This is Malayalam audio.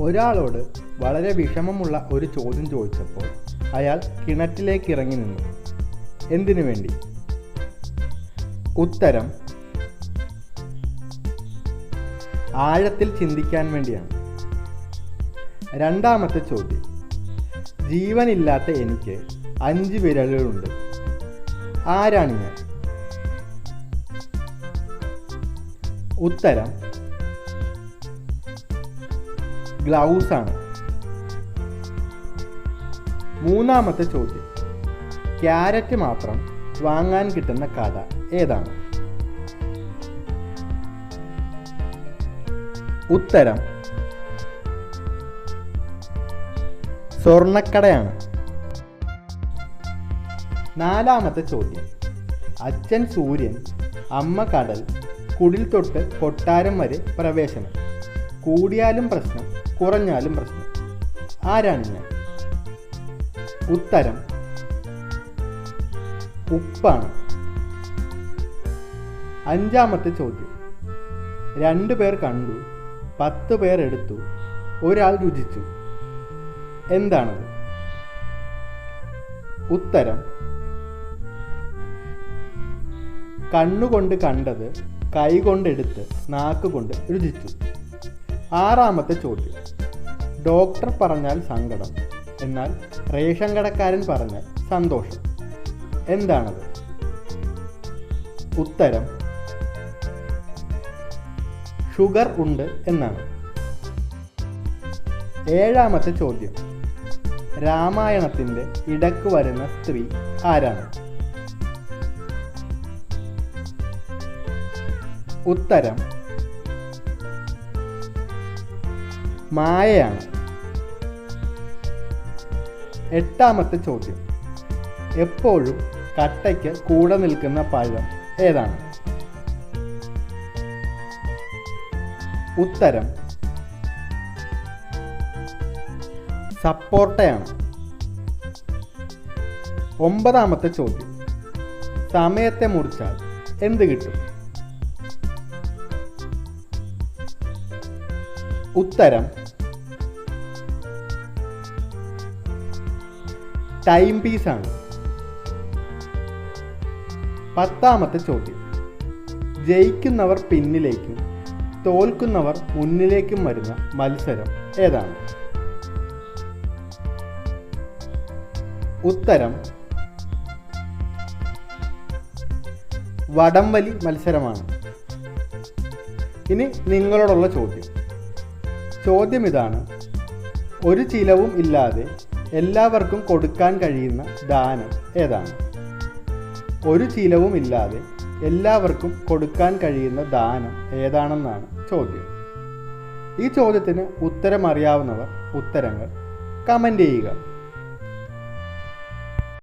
ഒരാളോട് വളരെ വിഷമമുള്ള ഒരു ചോദ്യം ചോദിച്ചപ്പോൾ അയാൾ കിണറ്റിലേക്ക് ഇറങ്ങി നിന്നു. എന്തിനു വേണ്ടി? ഉത്തരം: ആഴത്തിൽ ചിന്തിക്കാൻ വേണ്ടിയാണ്. രണ്ടാമത്തെ ചോദ്യം: ജീവനില്ലാത്ത എനിക്ക് 5 വിരലുകളുണ്ട്. ആരാണ് ഞാൻ? ഉത്തരം: ഗ്ലൗസ് ആണ്. മൂന്നാമത്തെ ചോദ്യം: ക്യാരറ്റ് മാത്രം വാങ്ങാൻ കിട്ടുന്ന കട ഏതാണ്? ഉത്തരം: സ്വർണ്ണക്കടയാണ്. നാലാമത്തെ ചോദ്യം: അച്ഛൻ സൂര്യൻ, അമ്മ കടൽ, കുടിൽ തൊട്ട് കൊട്ടാരം വരെ പ്രവേശനം. കൂടിയാലും പ്രശ്നം, കുറഞ്ഞാലും പ്രശ്നം. ആരാണ് ഞാൻ? ഉത്തരം: ഉപ്പാണ്. അഞ്ചാമത്തെ ചോദ്യം: 2 പേർ കണ്ടു, 10 പേർ എടുത്തു, ഒരാൾ രുചിച്ചു. എന്താണത്? ഉത്തരം: കണ്ണുകൊണ്ട് കണ്ടത് കൈകൊണ്ടെടുത്ത് നാക്കുകൊണ്ട് രുചിച്ചു. ആറാമത്തെ ചോദ്യം: ഡോക്ടർ പറഞ്ഞാൽ സങ്കടം, എന്നാൽ റേഷൻ കടക്കാരൻ പറഞ്ഞാൽ സന്തോഷം. എന്താണത്? ഉത്തരം: ഷുഗർ ഉണ്ട് എന്നാണ്. ഏഴാമത്തെ ചോദ്യം: രാമായണത്തിൻ്റെ ഇടക്ക് വരുന്ന സ്ത്രീ ആരാണ്? ഉത്തരം: മായയാണ്. എട്ടാമത്തെ ചോദ്യം: എപ്പോഴും കട്ടയ്ക്ക് കൂടെ നിൽക്കുന്ന പഴം ഏതാണ്? ഉത്തരം: സപ്പോർട്ടയാണ്. ഒമ്പതാമത്തെ ചോദ്യം: സമയത്തെ മുറിച്ചാൽ എന്ത് കിട്ടും? ഉത്തരം: ടൈം പീസാണ്. പത്താമത്തെ ചോദ്യം: ജയിക്കുന്നവർ പിന്നിലേക്കും തോൽക്കുന്നവർ മുന്നിലേക്കും വരുന്ന മത്സരം ഏതാണ്? ഉത്തരം: വടംവലി മത്സരമാണ്. ഇനി നിങ്ങളോടുള്ള ചോദ്യം ഇതാണ്: ഒരു ചിലവും ഇല്ലാതെ എല്ലാവർക്കും കൊടുക്കാൻ കഴിയുന്ന ദാനം ഏതാണ്? ഒരു ചിലവും ഇല്ലാതെ എല്ലാവർക്കും കൊടുക്കാൻ കഴിയുന്ന ദാനം ഏതാണെന്നാണ് ചോദ്യം. ഈ ചോദ്യത്തിന് ഉത്തരം അറിയാവുന്നവർ ഉത്തരങ്ങൾ കമൻ്റ് ചെയ്യുക.